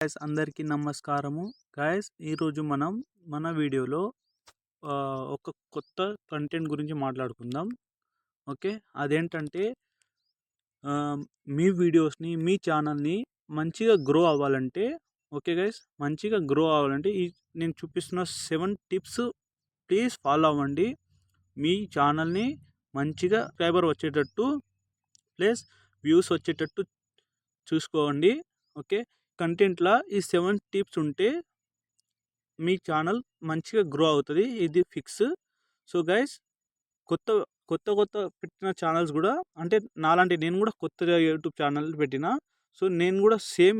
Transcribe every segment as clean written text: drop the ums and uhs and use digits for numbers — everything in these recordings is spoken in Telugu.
గైస్ అందరికీ నమస్కారము. గైస్ ఈరోజు మనం మన వీడియోలో ఒక కొత్త కంటెంట్ గురించి మాట్లాడుకుందాం. ఓకే, అదేంటంటే మీ వీడియోస్ని మీ ఛానల్ని మంచిగా గ్రో అవ్వాలంటే, ఓకే గైస్, మంచిగా గ్రో అవ్వాలంటే నేను చూపిస్తున్న 7 టిప్స్ ప్లీజ్ ఫాలో అవ్వండి. మీ ఛానల్ని మంచిగా సబ్స్క్రైబర్ వచ్చేటట్టు ప్లస్ వ్యూస్ వచ్చేటట్టు చూసుకోండి. ఓకే, కంటెంట్లో ఈ 7 టిప్స్ ఉంటే మీ ఛానల్ మంచిగా గ్రో అవుతుంది, ఇది ఫిక్స్. సో గైస్, కొత్త కొత్త కొత్త పెట్టిన ఛానల్స్ కూడా, అంటే నాలాంటి నేను కూడా కొత్తగా యూట్యూబ్ ఛానల్ పెట్టిన. సో నేను కూడా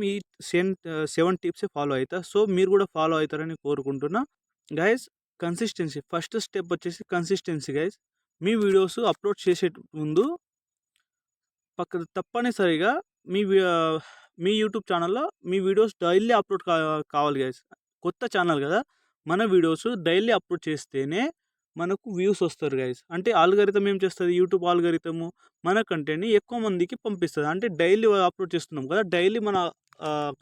ఈ సేమ్ 7 టిప్సే ఫాలో అవుతా. సో మీరు కూడా ఫాలో అవుతారని కోరుకుంటున్నా. గైస్, కన్సిస్టెన్సీ ఫస్ట్ స్టెప్ వచ్చేసి కన్సిస్టెన్సీ. గైస్, మీ వీడియోస్ అప్లోడ్ చేసే ముందు తప్పనిసరిగా మీ యూట్యూబ్ ఛానల్లో మీ వీడియోస్ డైలీ అప్లోడ్ కావాలి గైస్. కొత్త ఛానల్ కదా, మన వీడియోస్ డైలీ అప్లోడ్ చేస్తేనే మనకు వ్యూస్ వస్తారు గైస్. అంటే ఆల్గరిథం ఏం చేస్తుంది, యూట్యూబ్ ఆల్గరిథము మన కంటెంట్ని ఎక్కువ మందికి పంపిస్తుంది. అంటే డైలీ అప్లోడ్ చేస్తున్నాం కదా, డైలీ మన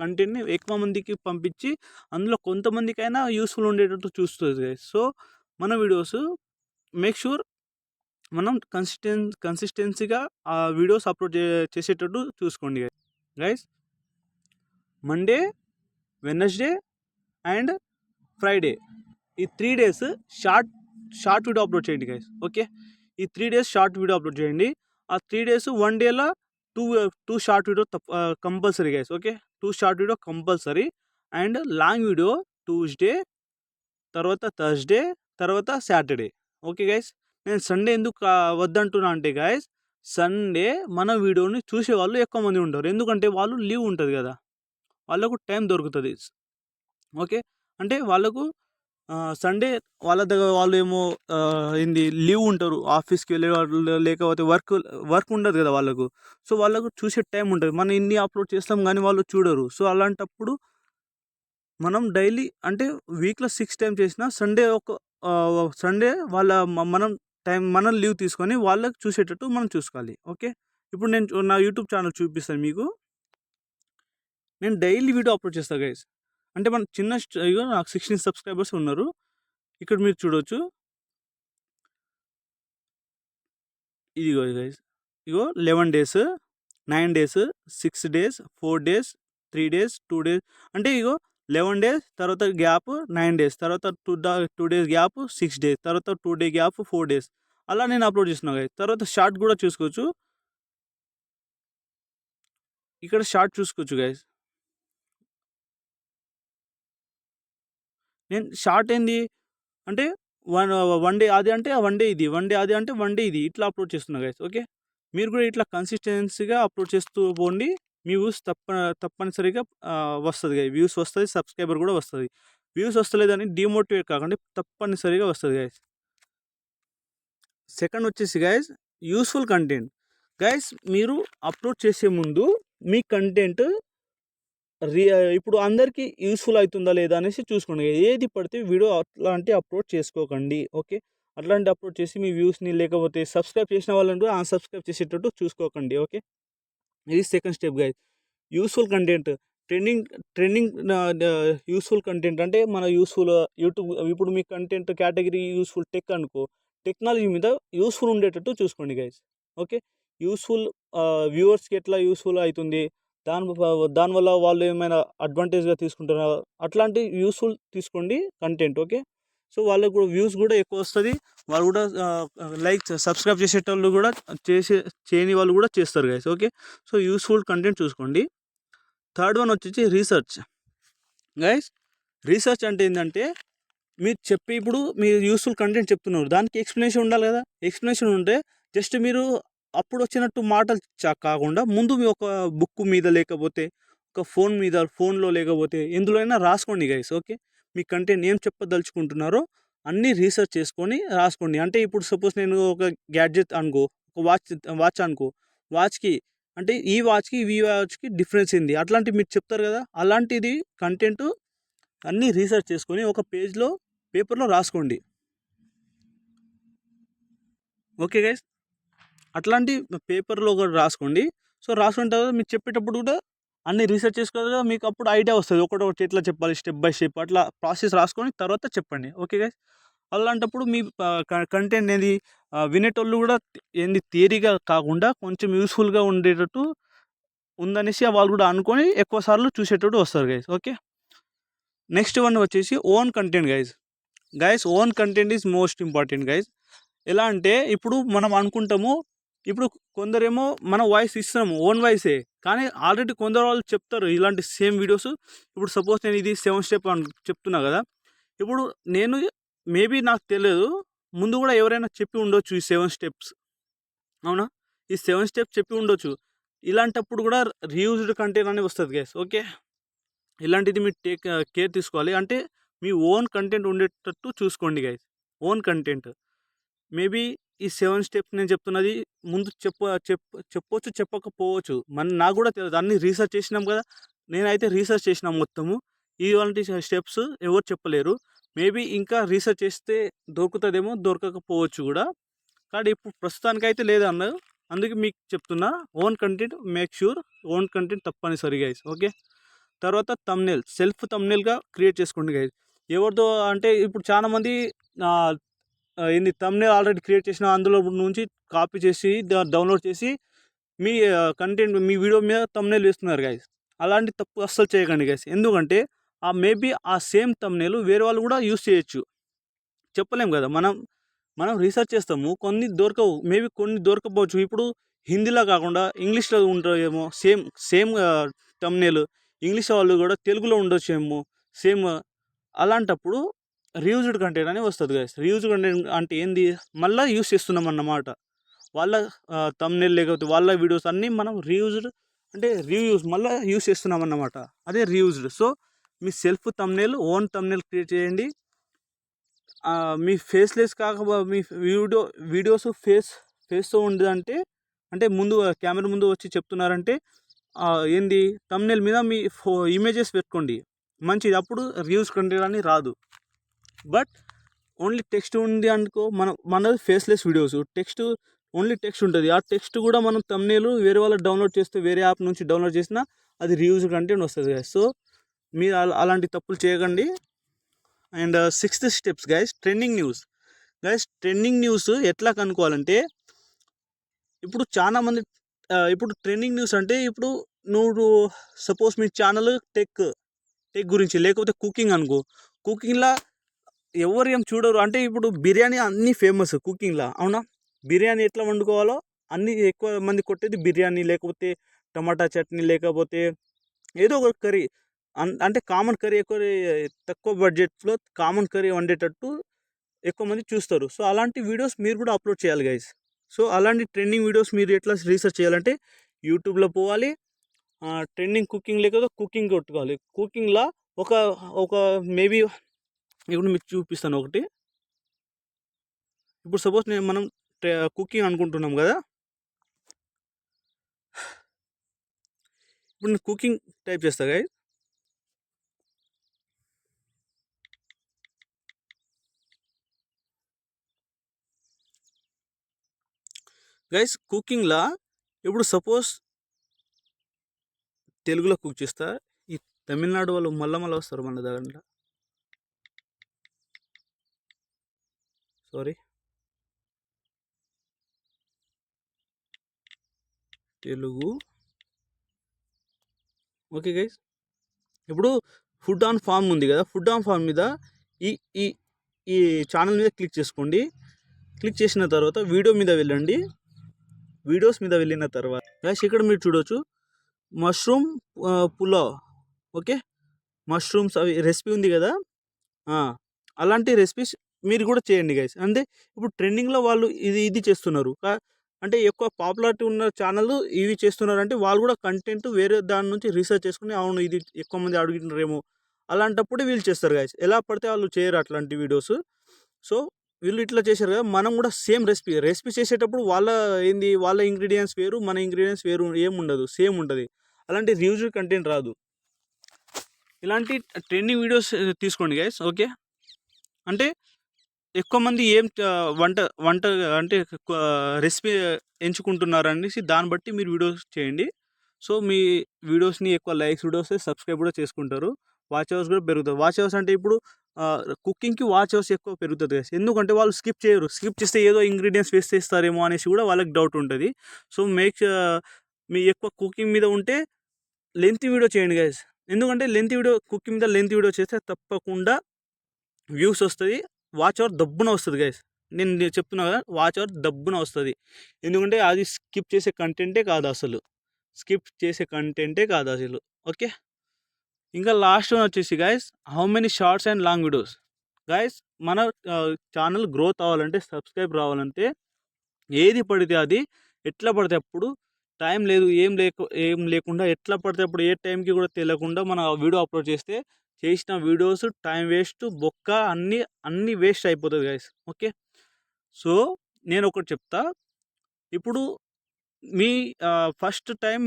కంటెంట్ని ఎక్కువ మందికి పంపించి అందులో కొంతమందికైనా యూస్ఫుల్ ఉండేటట్టు చూస్తుంది గైస్. సో మన వీడియోస్ మేక్ షూర్ మనం కన్సిస్టెన్సీగా ఆ వీడియోస్ అప్లోడ్ చేసేటట్టు చూసుకోండి guys. Monday, Wednesday and Friday ఈ 3 డేస్ షార్ట్ వీడియో అప్లోడ్ చేయండి గైస్. ఓకే, ఈ 3 డేస్ షార్ట్ వీడియో అప్లోడ్ చేయండి. ఆ 3 డేస్ 1 డేలో two short video compulsory guys. Okay, 2 short video compulsory. And long video Tuesday, తర్వాత థర్స్డే, తర్వాత సాటర్డే. ఓకే గైస్, నేను సండే ఎందుకు వద్దంటున్నా అంటే గైస్, సండే మన వీడియోని చూసే వాళ్ళు ఎక్కువ మంది ఉంటారు. ఎందుకంటే వాళ్ళు లీవ్ ఉంటుంది కదా, వాళ్ళకు టైం దొరుకుతుంది. ఓకే, అంటే వాళ్ళకు సండే వాళ్ళ దగ్గర వాళ్ళు ఏమో ఏంది లీవ్ ఉంటారు, ఆఫీస్కి వెళ్ళే వాళ్ళు, లేకపోతే వర్క్ ఉండదు కదా వాళ్ళకు. సో వాళ్ళకు చూసే టైం ఉంటుంది. మనం ఇన్ని అప్లోడ్ చేస్తాం కానీ వాళ్ళు చూడరు. సో అలాంటప్పుడు మనం డైలీ, అంటే వీక్లో 6 టైం చేసినా సండే మనం లీవ్ తీసుకొని వాళ్ళకి చూసేటట్టు మనం చూసుకోవాలి. ఓకే, ఇప్పుడు నేను నా యూట్యూబ్ ఛానల్ చూపిస్తాను మీకు. నేను డైలీ వీడియో అప్లోడ్ చేస్తాను గైస్. అంటే మన ఇగో నాకు 16 సబ్స్క్రైబర్స్ ఉన్నారు. ఇక్కడ మీరు చూడవచ్చు. ఇదిగో గైస్, ఇగో 11 days, 9 days, 6 days, 4 days, 3 days, 2 days. అంటే ఇగో 11 డేస్, తర్వాత గ్యాప్ 9 డేస్, తర్వాత 2 డేస్ గ్యాప్ 6 డేస్, తర్వాత 2 డే గ్యాప్ 4 డేస్. అలా నేను అప్లోడ్ చేస్తున్నా గైస్. తర్వాత షార్ట్ కూడా చూసుకోవచ్చు. ఇక్కడ షార్ట్ చూసుకోవచ్చు గైస్. నేను షార్ట్ ఏంది అంటే వన్ డే అది అంటే వన్ డే ఇది, వన్ డే అది అంటే వన్ డే ఇది, ఇట్లా అప్లోడ్ చేస్తున్నా గైస్. ఓకే, మీరు కూడా ఇట్లా కన్సిస్టెన్సీగా అప్లోడ్ చేస్తూ పోండి. మీ వ్యూస్ తప్పనిసరిగా వస్తుంది గైస్. వ్యూస్ వస్తుంది, సబ్స్క్రైబర్ కూడా వస్తుంది. వ్యూస్ వస్తలేదని డిమోటివేట్ కాకండి, తప్పనిసరిగా వస్తుంది గైస్. సెకండ్ వచ్చేసి గైస్, యూస్ఫుల్ కంటెంట్. గైస్, మీరు అప్లోడ్ చేసే ముందు మీ కంటెంట్ ఇప్పుడు అందరికీ యూస్ఫుల్ అవుతుందా లేదా అనేసి చూసుకోండి. ఏది పడితే వీడియో అట్లాంటి అప్లోడ్ చేసుకోకండి. ఓకే, అట్లాంటి అప్లోడ్ చేసి మీ వ్యూస్ని, లేకపోతే సబ్స్క్రైబ్ చేసిన వాళ్ళని కూడా అన్సబ్స్క్రైబ్ చేసేటట్టు చూసుకోకండి. ఓకే, ఇది second step guys. Useful content, trending useful content అంటే మన యూస్ఫుల్ యూట్యూబ్. ఇప్పుడు మీ కంటెంట్ కేటగిరీ యూస్ఫుల్ టెక్ అనుకో, టెక్నాలజీ మీద యూస్ఫుల్ ఉండేటట్టు చూసుకోండి గైస్. ఓకే, యూస్ఫుల్ వ్యూవర్స్కి ఎట్లా యూస్ఫుల్ అవుతుంది, దానివల్ల వాళ్ళు ఏమైనా అడ్వాంటేజ్గా తీసుకుంటారా, అట్లాంటి యూస్ఫుల్ తీసుకోండి కంటెంట్. ఓకే, సో వాళ్ళకు కూడా వ్యూస్ కూడా ఎక్కువ వస్తుంది. వాళ్ళు కూడా సబ్స్క్రైబ్ చేసేటోళ్ళు కూడా చేయని వాళ్ళు కూడా చేస్తారు guys. Okay, so useful content చూసుకోండి. థర్డ్ వన్ వచ్చేసి రీసెర్చ్. గైస్, రీసెర్చ్ అంటే ఏంటంటే ఇప్పుడు మీరు యూస్ఫుల్ కంటెంట్ చెప్తున్నారు, దానికి ఎక్స్ప్లెనేషన్ ఉండాలి కదా. ఎక్స్ప్లెనేషన్ ఉంటే జస్ట్ మీరు అప్పుడు వచ్చినట్టు మాటలు కాకుండా ముందు మీ ఒక బుక్ మీద, లేకపోతే ఒక ఫోన్లో, లేకపోతే ఎందులోనైనా రాసుకోండి గైస్. ఓకే, మీ కంటెంట్ ఏం చెప్పదలుచుకుంటున్నారో అన్నీ రీసెర్చ్ చేసుకొని రాసుకోండి. అంటే ఇప్పుడు సపోజ్ నేను ఒక గ్యాడ్జెట్ అనుకో, ఒక వాచ్ అనుకో, వాచ్కి అంటే ఈ వాచ్కి డిఫరెన్స్ ఏంది, అట్లాంటివి మీరు చెప్తారు కదా. అలాంటిది కంటెంట్ అన్నీ రీసెర్చ్ చేసుకొని ఒక పేపర్లో రాసుకోండి. ఓకే గైస్, అట్లాంటి పేపర్లో కూడా రాసుకోండి. సో రాసుకున్న తర్వాత మీకు చెప్పేటప్పుడు కూడా అన్నీ రీసెర్చ్ చేసుకోగా మీకు అప్పుడు ఐడియా వస్తుంది, ఒకటి ఎట్లా చెప్పాలి స్టెప్ బై స్టెప్ అట్లా ప్రాసెస్ రాసుకొని తర్వాత చెప్పండి. ఓకే గైస్, అలాంటప్పుడు మీ కంటెంట్ ఏది వినేటోళ్ళు కూడా ఏంది థియరీగా కాకుండా కొంచెం యూస్ఫుల్గా ఉండేటట్టు ఉందనేసి వాళ్ళు కూడా అనుకొని ఎక్కువ సార్లు చూసేటట్టు వస్తారు గైస్. ఓకే, నెక్స్ట్ వన్ వచ్చేసి own content guys own content is most important guys. ఎలా అంటే ఇప్పుడు మనం అనుకుంటాము, ఇప్పుడు కొందరేమో మన వాయిస్ ఇస్తున్నాము ఓన్ వాయిసే, కానీ ఆల్రెడీ కొందరు వాళ్ళు చెప్తారు ఇలాంటి సేమ్ వీడియోస్. ఇప్పుడు సపోజ్ నేను ఇది 7 స్టెప్ అని చెప్తున్నా కదా, ఇప్పుడు నేను మేబీ నాకు తెలియదు, ముందు కూడా ఎవరైనా చెప్పి ఉండొచ్చు ఈ 7 స్టెప్స్, అవునా, ఈ 7 స్టెప్స్ చెప్పి ఉండొచ్చు. ఇలాంటప్పుడు కూడా రీయూజ్డ్ కంటెంట్ అనేది వస్తుంది గైస్. ఓకే, ఇలాంటిది మీరు కేర్ తీసుకోవాలి. అంటే మీ ఓన్ కంటెంట్ ఉండేటట్టు చూసుకోండి గైస్. ఓన్ కంటెంట్ మేబీ ఈ 7 స్టెప్స్ నేను చెప్తున్నది ముందు చెప్పొచ్చు చెప్పకపోవచ్చు, నాకు కూడా తెలియదు, అన్ని రీసెర్చ్ చేసినాం కదా, నేనైతే రీసెర్చ్ చేసినాం మొత్తము. ఇలాంటి స్టెప్స్ ఎవరు చెప్పలేరు. మేబీ ఇంకా రీసెర్చ్ చేస్తే దొరుకుతుందేమో, దొరకకపోవచ్చు కూడా, కానీ ఇప్పుడు ప్రస్తుతానికైతే లేదన్నారు. అందుకే మీకు చెప్తున్నా, own content make sure, own content తప్పనిసరి గైస్. ఓకే, తర్వాత తమ్నేల్, సెల్ఫ్ తమ్నేల్గా క్రియేట్ చేసుకోండి గైస్. ఎవరితో అంటే ఇప్పుడు చాలామంది ఏంది తమ్నేల్ ఆల్రెడీ క్రియేట్ చేసిన అందులో నుంచి కాపీ చేసి డౌన్లోడ్ చేసి మీ కంటెంట్ మీ వీడియో మీద తమ్నేల్ వేస్తున్నారు గైస్. అలాంటి తప్పు అస్సలు చేయకండి గైస్. ఎందుకంటే మేబీ ఆ సేమ్ తమ్నేల్ వేరే వాళ్ళు కూడా యూస్ చేయొచ్చు, చెప్పలేం కదా. మనం రీసెర్చ్ చేస్తాము, కొన్ని దొరకవు, మేబీ కొన్ని దొరకపోవచ్చు. ఇప్పుడు హిందీలో కాకుండా ఇంగ్లీష్లో ఉంటాయేమో సేమ్ తమ్నేల్, ఇంగ్లీష్ వాళ్ళు కూడా తెలుగులో ఉండొచ్చేమో సేమ్. అలాంటప్పుడు రీయూజ్డ్ కంటెంట్ అని వస్తుంది గైస్. రీయూజ్డ్ కంటెంట్ అంటే ఏంది, మళ్ళీ యూస్ చేస్తున్నాం అన్నమాట. వాళ్ళ తమ్నేల్ లేకపోతే వాళ్ళ వీడియోస్ అన్నీ మనం రీయూజ్డ్ అంటే రీయూజ్ మళ్ళీ యూస్ చేస్తున్నాం అన్నమాట, అదే రీయూజ్డ్. సో మీ self thumbnail, own thumbnail create చేయండి. మీ ఫేస్లెస్ మీ వీడియోస్ ఫేస్తో ఉండదంటే, అంటే ముందు కెమెరా ముందు వచ్చి చెప్తున్నారంటే ఏంది తమ్నేల్ మీద మీ ఇమేజెస్ పెట్టుకోండి మంచిది, అప్పుడు రివ్యూస్ కంటెంట్ అని రాదు. బట్ ఓన్లీ టెక్స్ట్ ఉంది అనుకో, మనది ఫేస్లెస్ వీడియోస్, ఓన్లీ టెక్స్ట్ ఉంటుంది. ఆ టెక్స్ట్ కూడా మనం తమ్నేల్ వేరే వాళ్ళకి డౌన్లోడ్ చేస్తే, వేరే యాప్ నుంచి డౌన్లోడ్ చేసినా అది రివ్యూస్ కంటెంట్ వస్తుంది గైస్. సో మీరు అలాంటి తప్పులు చేయకండి. And 6th steps guys, trending news. Guys trending news ఎట్లా కనుక్కోవాలంటే, ఇప్పుడు చాలామంది ఇప్పుడు ట్రెండింగ్ న్యూస్ అంటే, ఇప్పుడు నువ్వు సపోజ్ మీ ఛానల్ టెక్ గురించి, లేకపోతే కుకింగ్ అనుకో, కుకింగ్లో ఎవరు ఏం చూడరు. అంటే ఇప్పుడు బిర్యానీ అన్నీ ఫేమస్ కుకింగ్లో, అవునా, బిర్యానీ ఎట్లా వండుకోవాలో అన్నీ ఎక్కువ మంది కొట్టేది బిర్యానీ, లేకపోతే టమాటా చట్నీ, లేకపోతే ఏదో ఒక కర్రీ, అంటే కామన్ కర్రీ, తక్కువ బడ్జెట్లో కామన్ కర్రీ వండేటట్టు ఎక్కువ మంది చూస్తారు. సో అలాంటి వీడియోస్ మీరు కూడా అప్లోడ్ చేయాలి గైస్. సో అలాంటి ట్రెండింగ్ వీడియోస్ మీరు ఎట్లా రీసెర్చ్ చేయాలంటే, యూట్యూబ్లో పోవాలి, ట్రెండింగ్ కుకింగ్ లేకపోతే కుకింగ్ కొట్టుకోవాలి. కుకింగ్లో ఒక మేబీ ఇప్పుడు మీకు చూపిస్తాను ఒకటి. ఇప్పుడు సపోజ్ మనం కుకింగ్ అనుకుంటున్నాం కదా, ఇప్పుడు నేను కుకింగ్ టైప్ చేస్తా గైస్. గైస్ కుకింగ్లా ఇప్పుడు సపోజ్ తెలుగులో కుక్ చేస్తా, ఈ తమిళనాడు వాళ్ళు మళ్ళీ వస్తారు మన దగ్గర, సారీ, తెలుగు. ఓకే గైస్, ఇప్పుడు ఫుడ్ ఆన్ ఫార్మ్ ఉంది కదా, ఫుడ్ ఆన్ ఫార్మ్ మీద ఈ ఈ ఈ ఛానల్ మీద క్లిక్ చేసుకోండి. క్లిక్ చేసిన తర్వాత వీడియో మీద వెళ్ళండి. వీడియోస్ మీద వెళ్ళిన తర్వాత గైస్ ఇక్కడ మీరు చూడవచ్చు మష్రూమ్ పులావ్. ఓకే, మష్రూమ్స్ అవి రెసిపీ ఉంది కదా, అలాంటి రెసిపీస్ మీరు కూడా చేయండి గైస్. అంటే ఇప్పుడు ట్రెండింగ్లో వాళ్ళు ఇది చేస్తున్నారు, అంటే ఎక్కువ పాపులారిటీ ఉన్న ఛానల్ ఇవి చేస్తున్నారు. అంటే వాళ్ళు కూడా కంటెంట్ వేరే దాని నుంచి రీసెర్చ్ చేసుకుని, అవును ఇది ఎక్కువ మంది అడుగుతున్నారేమో, అలాంటప్పుడు వీళ్ళు చేస్తారు గైస్. ఎలా పడితే వాళ్ళు చేయరు అట్లాంటి వీడియోస్. సో వీళ్ళు ఇట్లా చేశారు కదా, మనం కూడా సేమ్ రెసిపీ చేసేటప్పుడు వాళ్ళ ఇంగ్రీడియంట్స్ వేరు, మన ఇంగ్రీడియంట్స్ వేరు, ఏముండదు, సేమ్ ఉంటుంది. అలాంటి రివ్యూజ్ కంటెంట్ రాదు. ఇలాంటి ట్రెండింగ్ వీడియోస్ తీసుకోండి గైస్. ఓకే, అంటే ఎక్కువ మంది ఏం వంట అంటే రెసిపీ ఎంచుకుంటున్నారు అనేసి దాన్ని బట్టి మీరు వీడియోస్ చేయండి. సో మీ వీడియోస్ని ఎక్కువ లైక్స్ వీడియోస్ సబ్స్క్రైబ్ కూడా చేసుకుంటారు, వాచ్ అవర్స్ కూడా పెరుగుతుంది. వాచ్ అవర్స్ అంటే ఇప్పుడు కుకింగ్కి వాచ్ అవర్స్ ఎక్కువ పెరుగుతుంది కదా, ఎందుకంటే వాళ్ళు స్కిప్ చేయరు. స్కిప్ చేస్తే ఏదో ఇంగ్రీడియంట్స్ వేస్ట్ చేస్తారేమో అనేసి కూడా వాళ్ళకి డౌట్ ఉంటుంది. సో మీ ఎక్కువ కుకింగ్ మీద ఉంటే లెంత్ వీడియో చేయండి గైస్. ఎందుకంటే లెంత్ వీడియో, కుకింగ్ మీద లెంత్ వీడియో చేస్తే తప్పకుండా వ్యూస్ వస్తుంది, వాచ్ అవర్ దబ్బున వస్తుంది గైస్. నేను చెప్తున్నా కదా, వాచ్ అవర్ దబ్బున వస్తుంది. ఎందుకంటే అది స్కిప్ చేసే కంటెంటే కాదు అసలు, ఓకే. ఇంకా లాస్ట్ వన్ వచ్చేసి guys, how many shorts and long videos. Guys మన ఛానల్ గ్రోత్ అవ్వాలంటే, సబ్స్క్రైబ్ రావాలంటే ఏది పడితే అది, ఎట్లా పడితే అప్పుడు, టైం లేదు ఏం లేకుండా ఎట్లా పడితే అప్పుడు, ఏ టైంకి కూడా తెలియకుండా మన వీడియో అప్లోడ్ చేస్తే చేసిన వీడియోస్ టైం వేస్ట్, బొక్క, అన్నీ వేస్ట్ అయిపోతుంది గైస్, ఓకే. సో నేను ఒకటి చెప్తా, ఇప్పుడు మీ ఫస్ట్ టైం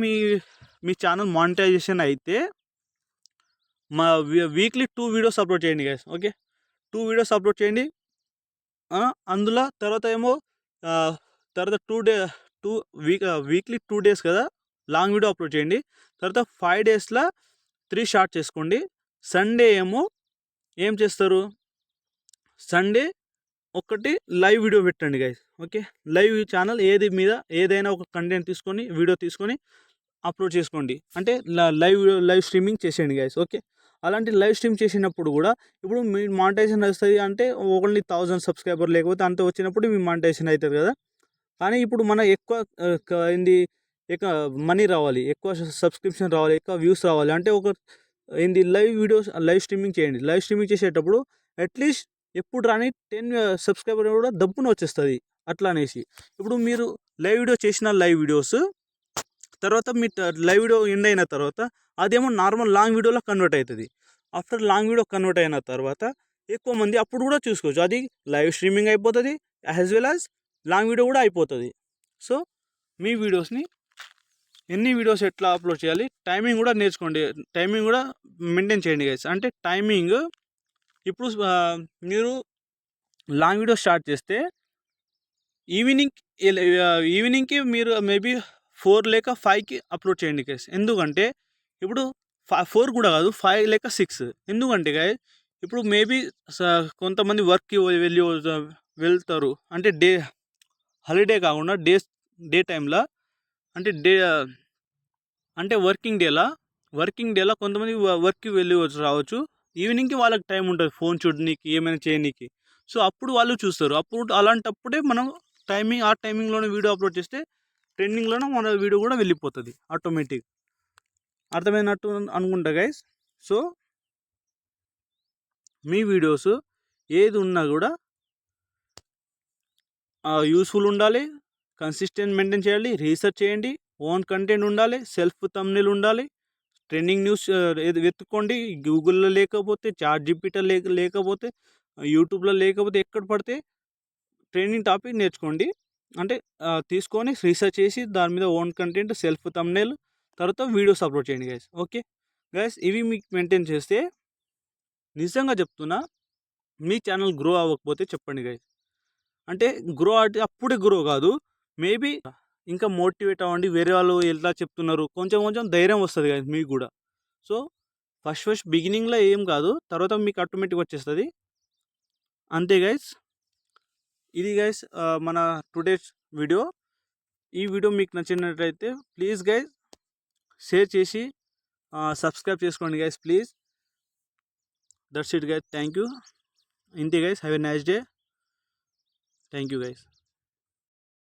మీ ఛానల్ మానిటైజేషన్ అయితే మా వీక్లీ 2 వీడియోస్ అప్లోడ్ చేయండి గైస్, ఓకే. 2 వీడియోస్ అప్లోడ్ చేయండి. అందులో తర్వాత ఏమో తర్వాత 2 వీక్లీ 2 డేస్ కదా లాంగ్ వీడియో అప్లోడ్ చేయండి. తర్వాత 5 డేస్లో 3 షార్ట్ చేసుకోండి. సండే ఏమో ఏం చేస్తారు, సండే ఒకటి లైవ్ వీడియో పెట్టండి గైస్, ఓకే. లైవ్ ఛానల్ ఏదైనా ఒక కంటెంట్ తీసుకొని, వీడియో తీసుకొని అప్లోడ్ చేసుకోండి. అంటే లైవ్ స్ట్రీమింగ్ చేసేయండి గైస్, ఓకే. అలాంటి లైవ్ స్ట్రీమ్ చేసినప్పుడు కూడా ఇప్పుడు మీ మానిటైజేషన్ వస్తుంది అంటే ఓన్లీ 1000 సబ్స్క్రైబర్ లేకపోతే అంత వచ్చినప్పుడు మీ మానిటైజేషన్ అవుతుంది కదా. కానీ ఇప్పుడు మన ఎక్కువ మనీ రావాలి, ఎక్కువ సబ్స్క్రిప్షన్ రావాలి, ఎక్కువ వ్యూస్ రావాలి అంటే లైవ్ స్ట్రీమింగ్ చేయండి. లైవ్ స్ట్రీమింగ్ చేసేటప్పుడు అట్లీస్ట్ ఎప్పుడు రాని 10 సబ్స్క్రైబర్ కూడా దబ్బున వచ్చేస్తుంది అట్లా అనేసి. ఇప్పుడు మీరు లైవ్ వీడియోస్ తర్వాత మీ లైవ్ వీడియో ఎండ్ అయిన తర్వాత అదేమో నార్మల్ లాంగ్ వీడియోలో కన్వర్ట్ అవుతుంది. ఆఫ్టర్ లాంగ్ వీడియో కన్వర్ట్ అయిన తర్వాత ఎక్కువ మంది అప్పుడు కూడా చూసుకోవచ్చు, అది లైవ్ స్ట్రీమింగ్ అయిపోతుంది as well as long video కూడా అయిపోతుంది. సో మీ వీడియోస్ని ఎన్ని వీడియోస్ ఎట్లా అప్లోడ్ చేయాలి, టైమింగ్ కూడా నేర్చుకోండి, టైమింగ్ కూడా మెయింటైన్ చేయండి గైస్. అంటే టైమింగ్ ఇప్పుడు మీరు లాంగ్ వీడియో స్టార్ట్ చేస్తే ఈవినింగ్కి మీరు మేబీ 4 లేక 5కి అప్లోడ్ చేయండి గైస్. ఎందుకంటే ఇప్పుడు 4 కూడా కాదు, 5 లేక 6. ఎందుకంటే గైస్ ఇప్పుడు మేబీ కొంతమంది వర్క్కి వెళ్తారు అంటే హాలిడే కాకుండా డే టైంలో అంటే వర్కింగ్ డేలా కొంతమంది వర్క్కి వెళ్ళి రావచ్చు. ఈవినింగ్కి వాళ్ళకి టైం ఉంటుంది ఫోన్ చూడడానికి, ఏమైనా చేయడానికి. సో అప్పుడు వాళ్ళు చూస్తారు. అలాంటప్పుడే మనం ఆ టైమింగ్లోనే వీడియో అప్లోడ్ చేస్తే ట్రెండింగ్లోనే మన వీడియో కూడా వెళ్ళిపోతుంది ఆటోమేటిక్. అర్థమైనట్టు అనుకుంటా గైస్. సో మీ వీడియోస్ ఏది ఉన్నా కూడా యూస్ఫుల్ ఉండాలి, కన్సిస్టెంట్ మెయింటైన్ చేయాలి, రీసెర్చ్ చేయండి, ఓన్ కంటెంట్ ఉండాలి, సెల్ఫ్ థంబ్నెయిల్ ఉండాలి, ట్రెండింగ్ న్యూస్ వెతుక్కోండి. గూగుల్లో లేకపోతే, చాట్ జీపీటీ లేకపోతే, యూట్యూబ్లో లేకపోతే, ఎక్కడ పడితే ట్రెండింగ్ టాపిక్ నేర్చుకోండి. అంటే తీసుకొని రీసెర్చ్ చేసి దాని మీద ఓన్ కంటెంట్, సెల్ఫ్ థంబ్నెయిల్, తర్వాత వీడియోస్ అప్లోడ్ చేయండి గైస్, ఓకే. గైస్ ఇవి మీకు మెయింటైన్ చేస్తే నిజంగా చెప్తున్నా, మీ ఛానల్ గ్రో అవ్వకపోతే చెప్పండి గైస్. అంటే అప్పుడే గ్రో కాదు, మేబీ ఇంకా మోటివేట్ అవ్వండి. వేరే వాళ్ళు ఎలా చెప్తున్నారు కొంచెం ధైర్యం వస్తుంది గైస్ మీకు కూడా. సో ఫస్ట్ బిగినింగ్లో ఏం కాదు, తర్వాత మీకు ఆటోమేటిక్ వచ్చేస్తుంది, అంతే గైస్. ఇది గైస్ మన టుడేస్ వీడియో. ఈ వీడియో మీకు నచ్చినట్లయితే ప్లీజ్ గైస్ షేర్ చేసి సబ్స్క్రైబ్ చేసుకోండి guys please. That's it guys, thank you. ఇంతే guys, have a nice day. Thank you guys.